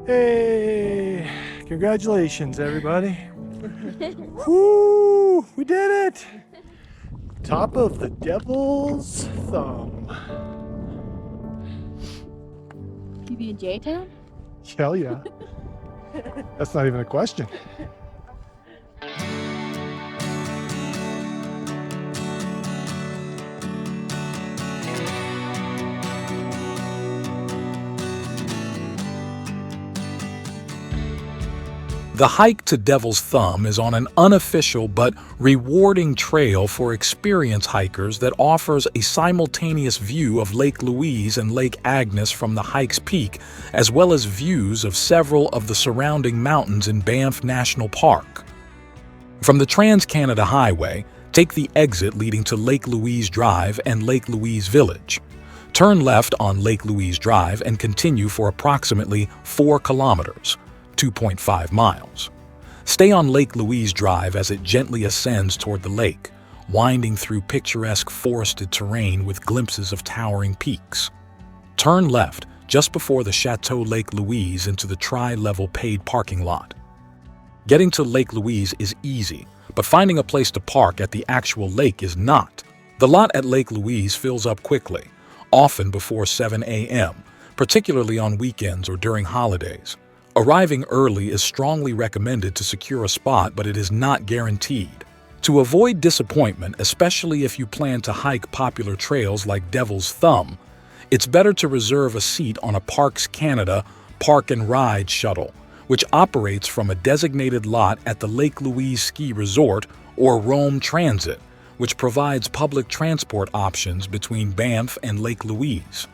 Hey, congratulations everybody. Woo, we did it. Top of the Devil's Thumb. PB&J town? Hell yeah. That's not even a question. The hike to Devil's Thumb is on an unofficial but rewarding trail for experienced hikers that offers a simultaneous view of Lake Louise and Lake Agnes from the hike's peak, as well as views of several of the surrounding mountains in Banff National Park. From the Trans-Canada Highway, take the exit leading to Lake Louise Drive and Lake Louise Village. Turn left on Lake Louise Drive and continue for approximately 4 kilometers. 2.5 miles. Stay on Lake Louise Drive as it gently ascends toward the lake, winding through picturesque forested terrain with glimpses of towering peaks. Turn left just before the Chateau Lake Louise into the tri-level paid parking lot. Getting to Lake Louise is easy, but finding a place to park at the actual lake is not. The lot at Lake Louise fills up quickly, often before 7 a.m., particularly on weekends or during holidays. Arriving early is strongly recommended to secure a spot, but it is not guaranteed. To avoid disappointment, especially if you plan to hike popular trails like Devil's Thumb, it's better to reserve a seat on a Parks Canada Park and Ride shuttle, which operates from a designated lot at the Lake Louise Ski Resort or Rome Transit, which provides public transport options between Banff and Lake Louise.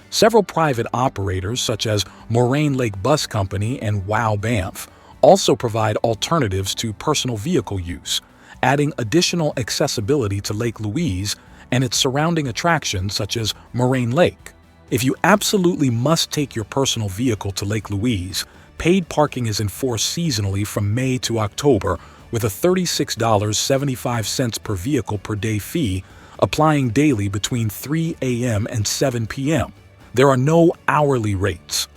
Several private operators such as Moraine Lake Bus Company and WOW Banff also provide alternatives to personal vehicle use, adding additional accessibility to Lake Louise and its surrounding attractions such as Moraine Lake. If you absolutely must take your personal vehicle to Lake Louise, paid parking is enforced seasonally from May to October with a $36.75 per vehicle per day fee, applying daily between 3 a.m. and 7 p.m. There are no hourly rates.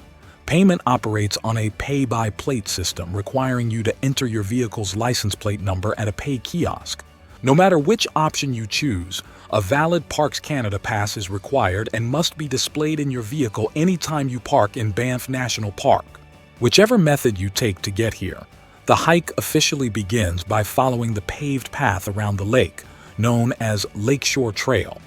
Payment operates on a pay-by-plate system, requiring you to enter your vehicle's license plate number at a pay kiosk. No matter which option you choose, a valid Parks Canada pass is required and must be displayed in your vehicle anytime you park in Banff National Park. Whichever method you take to get here, the hike officially begins by following the paved path around the lake, known as Lakeshore Trail.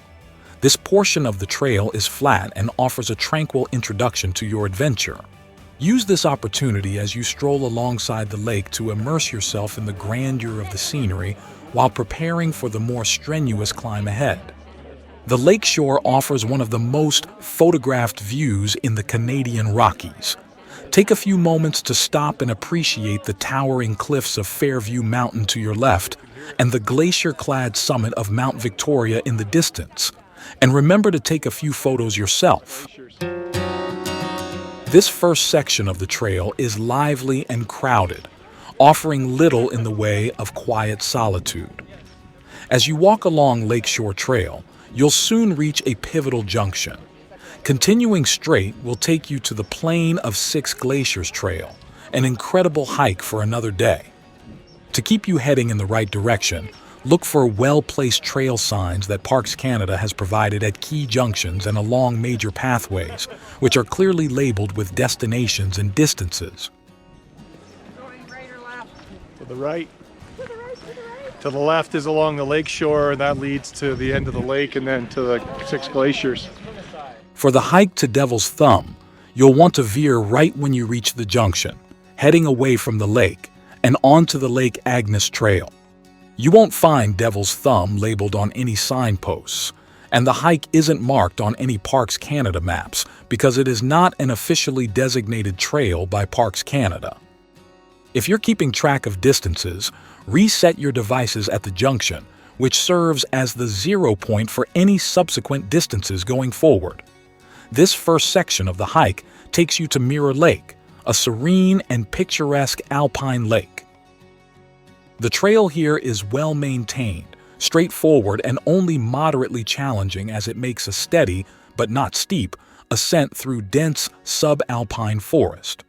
This portion of the trail is flat and offers a tranquil introduction to your adventure. Use this opportunity as you stroll alongside the lake to immerse yourself in the grandeur of the scenery while preparing for the more strenuous climb ahead. The Lakeshore offers one of the most photographed views in the Canadian Rockies. Take a few moments to stop and appreciate the towering cliffs of Fairview Mountain to your left and the glacier-clad summit of Mount Victoria in the distance. And remember to take a few photos yourself. This first section of the trail is lively and crowded, offering little in the way of quiet solitude. As you walk along Lakeshore Trail, you'll soon reach a pivotal junction. Continuing straight will take you to the Plain of Six Glaciers Trail, an incredible hike for another day. To keep you heading in the right direction, look for well-placed trail signs that Parks Canada has provided at key junctions and along major pathways, which are clearly labeled with destinations and distances. Going right or left? To the right. To the right, to the right. To the left is along the lakeshore, and that leads to the end of the lake and then to the Six Glaciers. For the hike to Devil's Thumb, you'll want to veer right when you reach the junction, heading away from the lake and onto the Lake Agnes Trail. You won't find Devil's Thumb labeled on any signposts, and the hike isn't marked on any Parks Canada maps because it is not an officially designated trail by Parks Canada. If you're keeping track of distances, reset your devices at the junction, which serves as the 0 point for any subsequent distances going forward. This first section of the hike takes you to Mirror Lake, a serene and picturesque alpine lake. The trail here is well maintained, straightforward, and only moderately challenging as it makes a steady, but not steep, ascent through dense subalpine forest.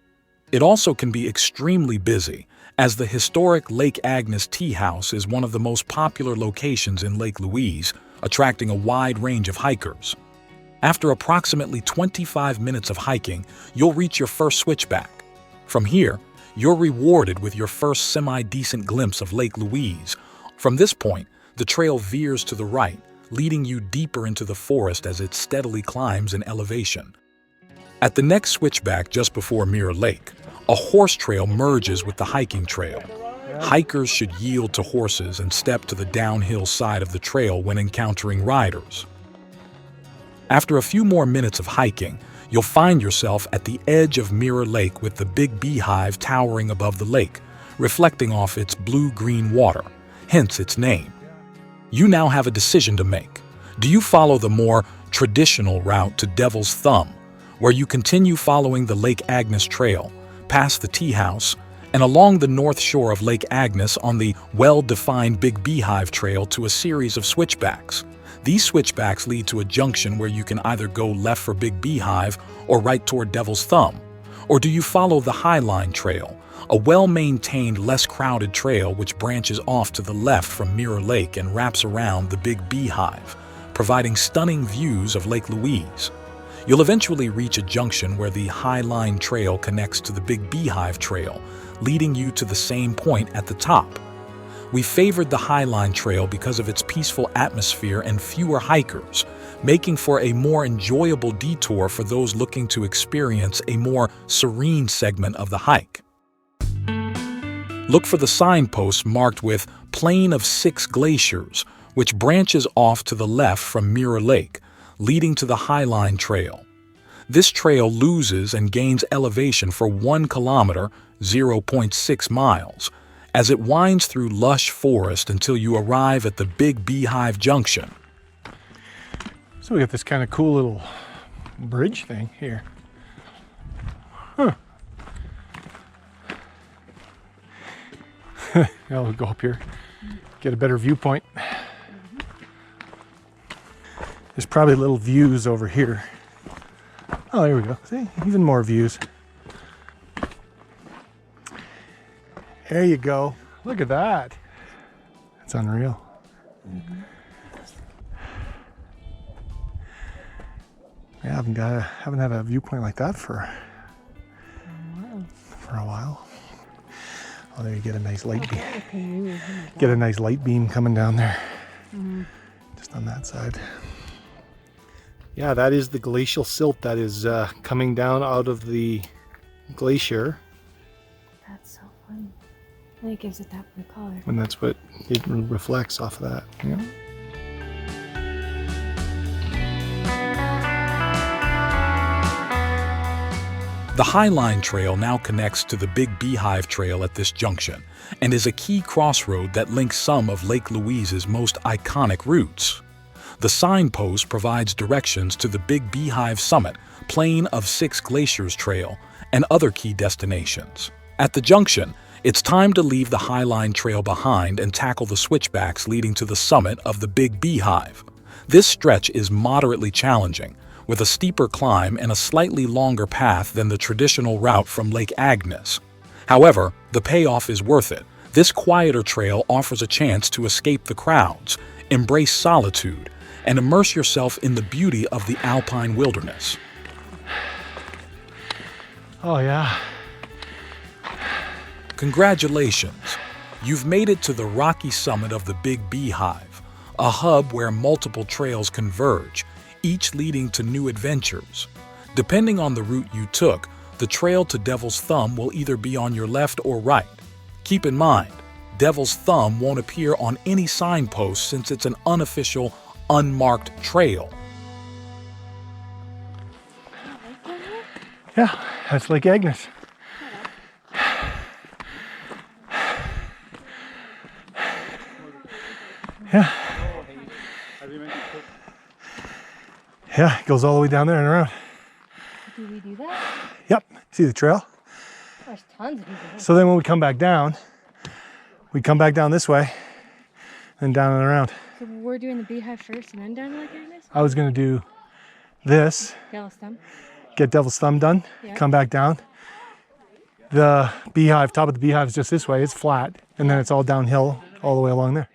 It also can be extremely busy, as the historic Lake Agnes Teahouse is one of the most popular locations in Lake Louise, attracting a wide range of hikers. After approximately 25 minutes of hiking, you'll reach your first switchback. From here, you're rewarded with your first semi-decent glimpse of Lake Louise. From this point, the trail veers to the right, leading you deeper into the forest as it steadily climbs in elevation. At the next switchback just before Mirror Lake, a horse trail merges with the hiking trail. Hikers should yield to horses and step to the downhill side of the trail when encountering riders. After a few more minutes of hiking, you'll find yourself at the edge of Mirror Lake with the Big Beehive towering above the lake, reflecting off its blue-green water, hence its name. You now have a decision to make. Do you follow the more traditional route to Devil's Thumb, where you continue following the Lake Agnes Trail, past the Teahouse, and along the north shore of Lake Agnes on the well-defined Big Beehive Trail to a series of switchbacks? These switchbacks lead to a junction where you can either go left for Big Beehive or right toward Devil's Thumb. Or do you follow the Highline Trail, a well-maintained, less crowded trail which branches off to the left from Mirror Lake and wraps around the Big Beehive, providing stunning views of Lake Louise? You'll eventually reach a junction where the Highline Trail connects to the Big Beehive Trail, leading you to the same point at the top. We favored the Highline Trail because of its peaceful atmosphere and fewer hikers, making for a more enjoyable detour for those looking to experience a more serene segment of the hike. Look for the signpost marked with Plain of 6 Glaciers, which branches off to the left from Mirror Lake, leading to the Highline Trail. This trail loses and gains elevation for 1 kilometer, 0.6 miles, as it winds through lush forest until you arrive at the Big Beehive Junction. So we got this kind of cool little bridge thing here. Huh. Now we'll go up here, get a better viewpoint. There's probably little views over here. Oh, there we go. See, even more views. There you go. Look at that. That's unreal. Yeah, I haven't had a viewpoint like that for a while. Oh, there you get a nice light beam. Get a nice light beam coming down there. Just on that side. Yeah, that is the glacial silt that is coming down out of the glacier. That's so funny. And it gives it that blue color. And that's what it reflects off of that. Yeah. The Highline Trail now connects to the Big Beehive Trail at this junction and is a key crossroad that links some of Lake Louise's most iconic routes. The signpost provides directions to the Big Beehive Summit, Plain of 6 Glaciers Trail, and other key destinations. At the junction, it's time to leave the Highline Trail behind and tackle the switchbacks leading to the summit of the Big Beehive. This stretch is moderately challenging, with a steeper climb and a slightly longer path than the traditional route from Lake Agnes. However, the payoff is worth it. This quieter trail offers a chance to escape the crowds, embrace solitude, and immerse yourself in the beauty of the alpine wilderness. Oh yeah. Congratulations! You've made it to the rocky summit of the Big Beehive, a hub where multiple trails converge, each leading to new adventures. Depending on the route you took, the trail to Devil's Thumb will either be on your left or right. Keep in mind, Devil's Thumb won't appear on any signpost since it's an unofficial, unmarked trail. Yeah, that's Lake Agnes. Yeah. Yeah, it goes all the way down there and around. Do we do that? Yep. See the trail? There's tons of people. So then when we come back down, we come back down this way and down and around. So we're doing the beehive first and then down to Lake Agnes? I was going to do this, Devil's Thumb. get Devil's Thumb done, Yeah. come back down, The beehive, top of the beehive is just this way. It's flat, and then it's all downhill all the way along there.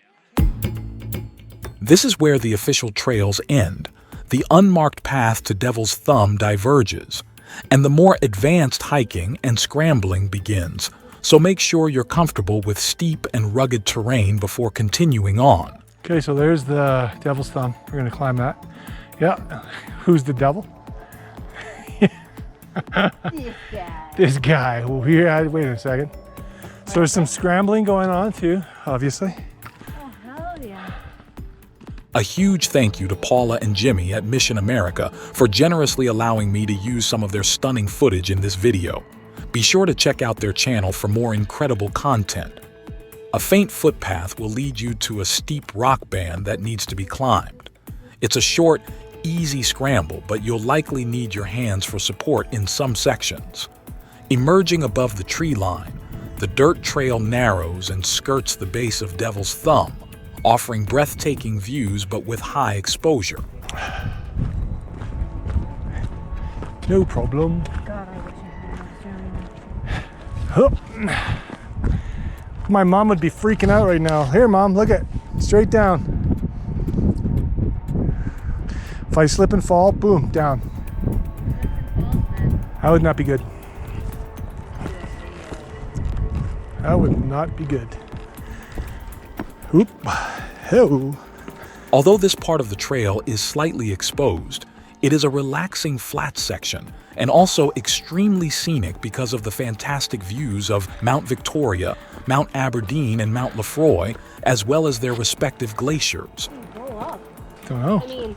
This is where the official trails end. The unmarked path to Devil's Thumb diverges, and the more advanced hiking and scrambling begins. So make sure you're comfortable with steep and rugged terrain before continuing on. Okay, so there's the Devil's Thumb. We're gonna climb that. Yeah, who's the devil? This guy. This guy. Wait a second. So there's some scrambling going on too, obviously. Oh, hell yeah. A huge thank you to Paula and Jimmy at Mission America for generously allowing me to use some of their stunning footage in this video. Be sure to check out their channel for more incredible content. A faint footpath will lead you to a steep rock band that needs to be climbed. It's a short, easy scramble, but you'll likely need your hands for support in some sections. Emerging above the tree line, the dirt trail narrows and skirts the base of Devil's Thumb, offering breathtaking views but with high exposure. No problem. God, I wish I had an Australian. My mom would be freaking out right now. Here, Mom, look at straight down. If I slip and fall, boom, down. That would not be good. That would not be good. Oop. Hello. Although this part of the trail is slightly exposed, it is a relaxing flat section and also extremely scenic because of the fantastic views of Mount Victoria, Mount Aberdeen, and Mount Lefroy, as well as their respective glaciers. Go up. Don't know. I mean,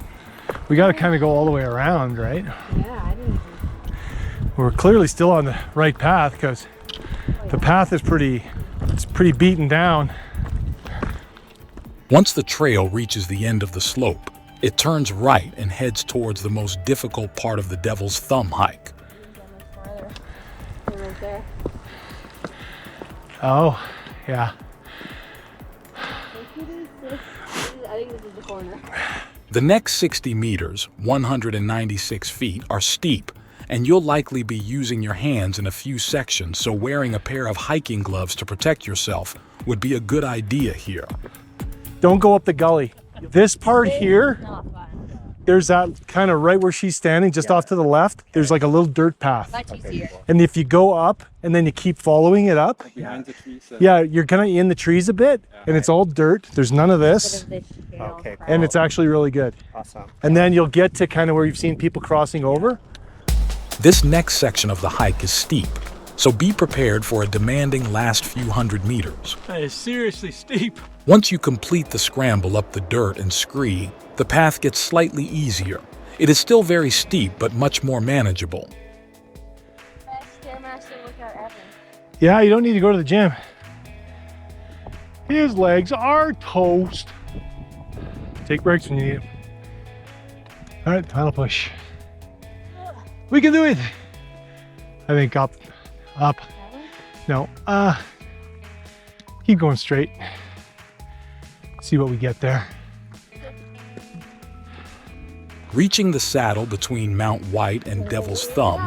We got to kind of go all the way around, right? yeah, I didn't. We're clearly still on the right path because the path is pretty beaten down. Once the trail reaches the end of the slope, it turns right and heads towards the most difficult part of the Devil's Thumb hike. Right there. Oh, yeah. I think this is the corner. The next 60 meters, 196 feet, are steep, and you'll likely be using your hands in a few sections, so wearing a pair of hiking gloves to protect yourself would be a good idea here. Don't go up the gully. This part here, Not fun. there's that kind of right where she's standing, just off to the left, there's like a little dirt path. That's easier. And if you go up and then you keep following it up, Behind the trees. yeah, you're kind of in the trees a bit, and it's all dirt. There's none of this, Okay, cool. and it's actually really good. Awesome. And then you'll get to kind of where you've seen people crossing over. This next section of the hike is steep, so be prepared for a demanding last few hundred meters. That is seriously steep. Once you complete the scramble up the dirt and scree, the path gets slightly easier. It is still very steep, but much more manageable. Best Stairmaster workout ever. Yeah, you don't need to go to the gym. His legs are toast. Take breaks when you need them. All right, final push. We can do it. I think up. No, keep going straight. See what we get there. Reaching the saddle between Mount White and Devil's Thumb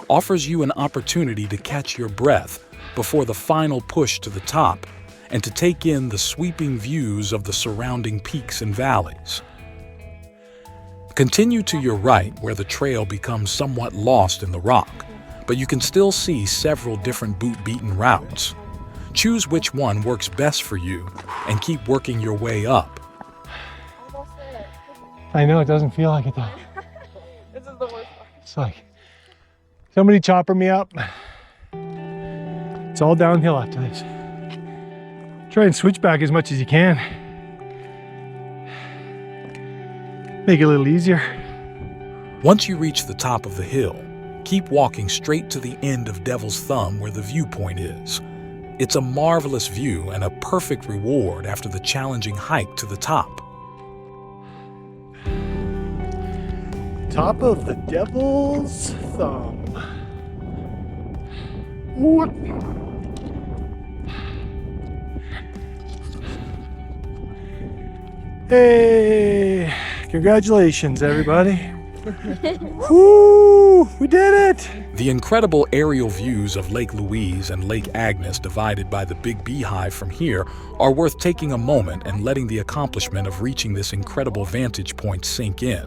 offers you an opportunity to catch your breath before the final push to the top and to take in the sweeping views of the surrounding peaks and valleys. Continue to your right where the trail becomes somewhat lost in the rock, but you can still see several different boot-beaten routes. Choose which one works best for you and keep working your way up. Almost there. I know, it doesn't feel like it though. This is the worst part. It's like, somebody chopper me up. It's all downhill after this. Try and switch back as much as you can. Make it a little easier. Once you reach the top of the hill, keep walking straight to the end of Devil's Thumb where the viewpoint is. It's a marvelous view and a perfect reward after the challenging hike to the top. Top of the Devil's Thumb. What? Hey, congratulations everybody. Woo! We did it! The incredible aerial views of Lake Louise and Lake Agnes divided by the Big Beehive from here are worth taking a moment and letting the accomplishment of reaching this incredible vantage point sink in.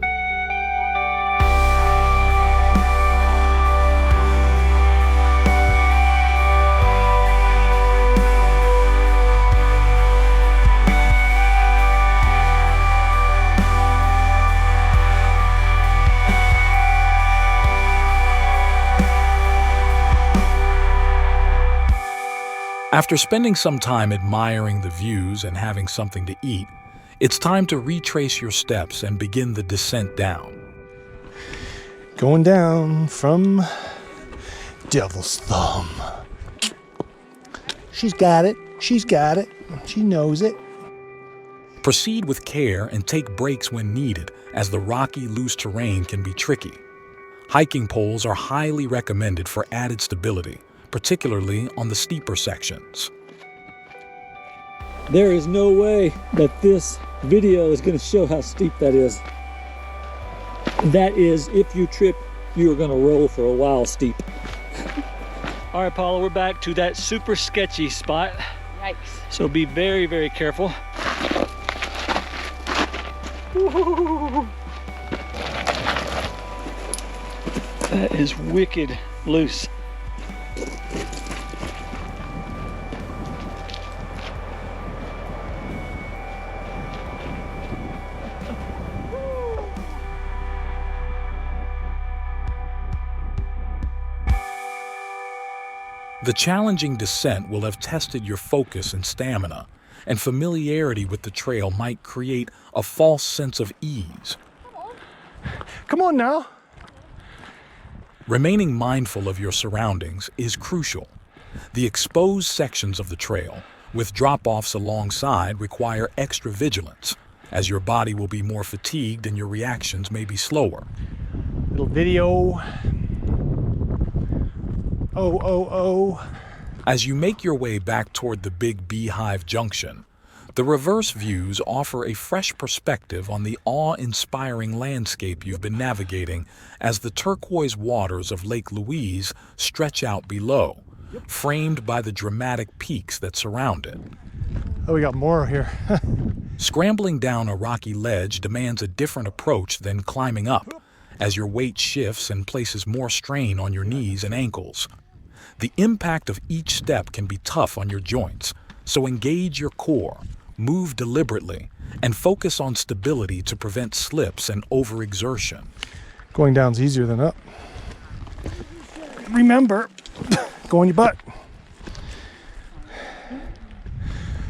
After spending some time admiring the views and having something to eat, it's time to retrace your steps and begin the descent down. Going down from Devil's Thumb. She's got it. She's got it. She knows it. Proceed with care and take breaks when needed, as the rocky, loose terrain can be tricky. Hiking poles are highly recommended for added stability, particularly on the steeper sections. There is no way that this video is going to show how steep that is. That is, if you trip, you are going to roll for a while steep. All right, Paula, we're back to that super sketchy spot. Yikes. So be very, very careful. That is wicked loose. The challenging descent will have tested your focus and stamina, and familiarity with the trail might create a false sense of ease. Come on now. Remaining mindful of your surroundings is crucial. The exposed sections of the trail, with drop-offs alongside, require extra vigilance, as your body will be more fatigued and your reactions may be slower. Little video. Oh. As you make your way back toward the Big Beehive Junction, the reverse views offer a fresh perspective on the awe-inspiring landscape you've been navigating as the turquoise waters of Lake Louise stretch out below, framed by the dramatic peaks that surround it. Oh, we got more here. Scrambling down a rocky ledge demands a different approach than climbing up, as your weight shifts and places more strain on your knees and ankles. The impact of each step can be tough on your joints, so engage your core, move deliberately, and focus on stability to prevent slips and overexertion. Going down's easier than up. Remember, go on your butt.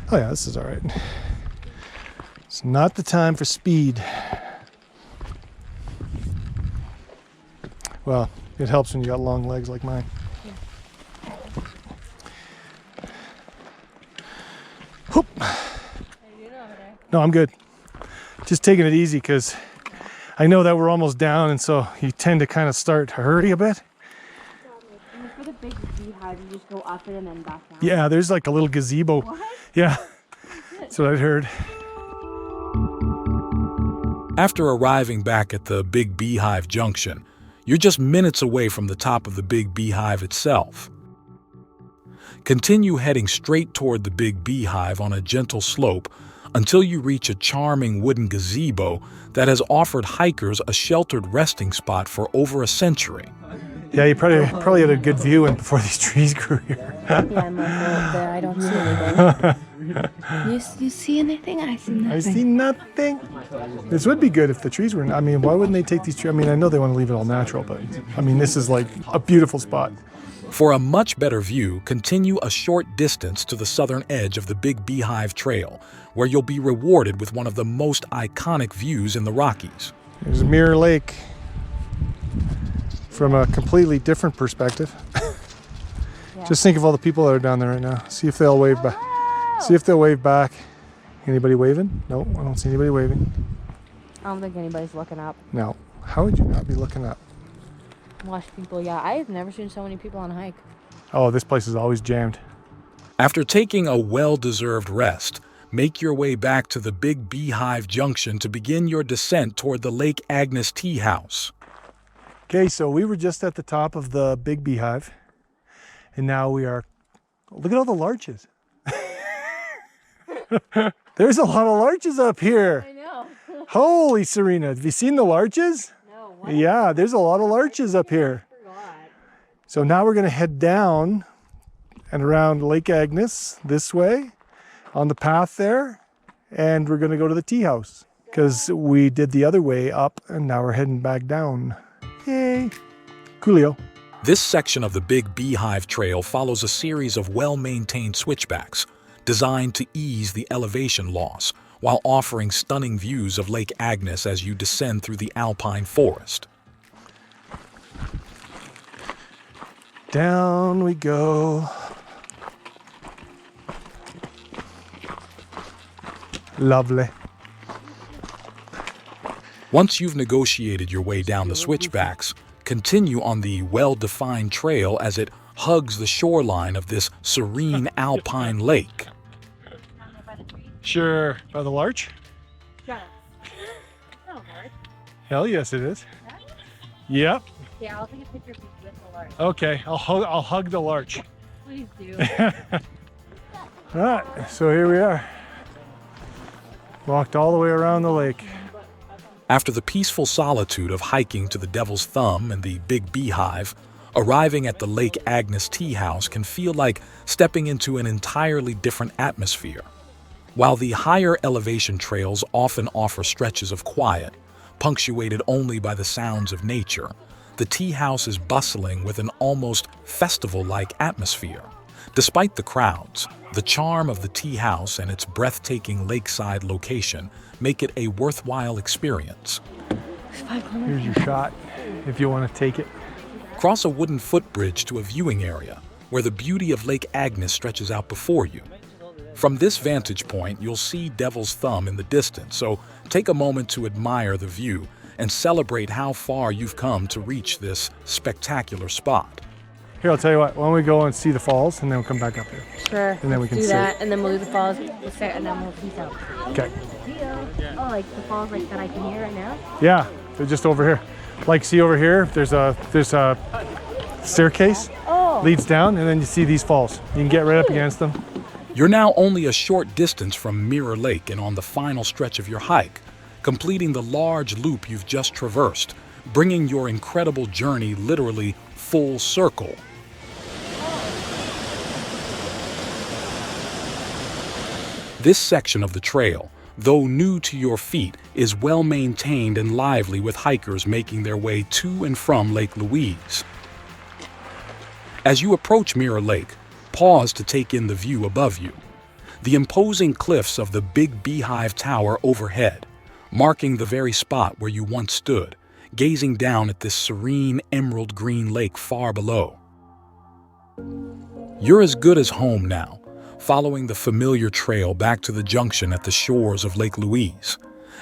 Oh yeah, this is all right. It's not the time for speed. Well, it helps when you got long legs like mine. Whoop. No, I'm good. Just taking it easy because I know that we're almost down, and so you tend to kind of start to hurry a bit. For the Big Beehive, you just go up it and then back down. Yeah, there's like a little gazebo. What? Yeah, that's what I'd heard. After arriving back at the Big Beehive Junction, you're just minutes away from the top of the Big Beehive itself. Continue heading straight toward the Big Beehive on a gentle slope until you reach a charming wooden gazebo that has offered hikers a sheltered resting spot for over a century. Yeah, you probably had a good view before these trees grew here. Yeah, I'm like right there. I don't see anything. You see anything? I see nothing. I see nothing. This would be good if the trees were. I mean, why wouldn't they take these trees? I mean, I know they want to leave it all natural, but I mean, this is like a beautiful spot. For a much better view, continue a short distance to the southern edge of the Big Beehive Trail, where you'll be rewarded with one of the most iconic views in the Rockies. There's Mirror Lake from a completely different perspective. Yeah. Just think of all the people that are down there right now. See if they'll wave back. See if they'll wave back. Anybody waving? No, I don't see anybody waving. I don't think anybody's looking up. No. How would you not be looking up? Watch people. Yeah, I've never seen so many people on a hike. Oh, this place is always jammed. After taking a well-deserved rest, make your way back to the Big Beehive Junction to begin your descent toward the Lake Agnes tea house. Okay, so we were just at the top of the Big Beehive, and now we are, look at all the larches. There's a lot of larches up here. I know. Holy Serena, have you seen the larches? No, what? Yeah, there's a lot of larches up here. So now we're gonna head down and around Lake Agnes this way on the path there, and we're gonna go to the tea house because we did the other way up and now we're heading back down. Yay, coolio. This section of the Big Beehive Trail follows a series of well-maintained switchbacks designed to ease the elevation loss while offering stunning views of Lake Agnes as you descend through the alpine forest. Down we go. Lovely. Once you've negotiated your way down the switchbacks, continue on the well-defined trail as it hugs the shoreline of this serene alpine lake. Sure. By the larch? Hell yes it is. Yep. Yeah, I'll take a picture with the larch. Okay, I'll hug the larch. Please do. All right, so here we are. Walked all the way around the lake. After the peaceful solitude of hiking to the Devil's Thumb and the Big Beehive, arriving at the Lake Agnes tea house can feel like stepping into an entirely different atmosphere. While the higher elevation trails often offer stretches of quiet, punctuated only by the sounds of nature, the tea house is bustling with an almost festival-like atmosphere. Despite the crowds, the charm of the tea house and its breathtaking lakeside location make it a worthwhile experience. Here's your shot, if you want to take it. Cross a wooden footbridge to a viewing area where the beauty of Lake Agnes stretches out before you. From this vantage point, you'll see Devil's Thumb in the distance, so take a moment to admire the view and celebrate how far you've come to reach this spectacular spot. Here, I'll tell you what, why don't we go and see the falls and then we'll come back up here. Sure. And then we can do sit. that, and then we'll do the falls, we'll sit, and then we'll peace out. Okay. Oh, like the falls like that I can hear right now? Yeah, they're just over here. Like, see over here, there's a staircase, leads down, and then you see these falls. You can get right up against them. You're now only a short distance from Mirror Lake and on the final stretch of your hike, completing the large loop you've just traversed, bringing your incredible journey literally full circle. This section of the trail, though new to your feet, is well maintained and lively with hikers making their way to and from Lake Louise. As you approach Mirror Lake, pause to take in the view above you. The imposing cliffs of the Big Beehive Tower overhead, marking the very spot where you once stood, gazing down at this serene emerald green lake far below. You're as good as home now, following the familiar trail back to the junction at the shores of Lake Louise.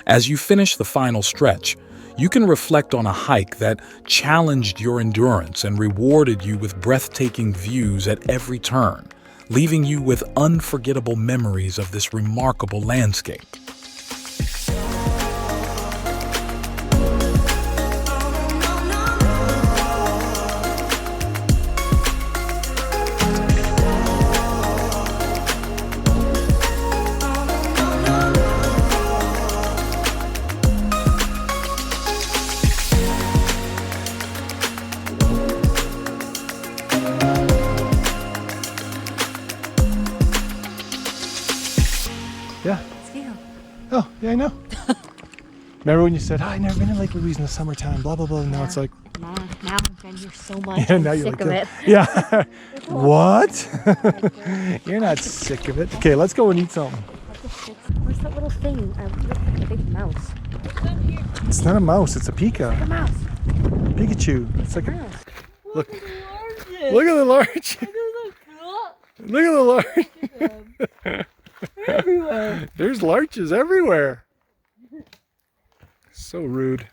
As you finish the final stretch, you can reflect on a hike that challenged your endurance and rewarded you with breathtaking views at every turn, leaving you with unforgettable memories of this remarkable landscape. Yeah. Oh, yeah, I know. Remember when you said, oh, I've never been to Lake Louise in the summertime, blah, blah, blah. And now it's like, Now I've been here so much. yeah, I'm now you're sick like, of it. yeah. What? You're not sick of it. Okay, let's go and eat something. Where's that little thing? It looks like a big mouse. It's not a mouse, it's a pika. A mouse. Pikachu. It's like a, look at the larch. Look at the larch. Everywhere. There's larches everywhere. So rude.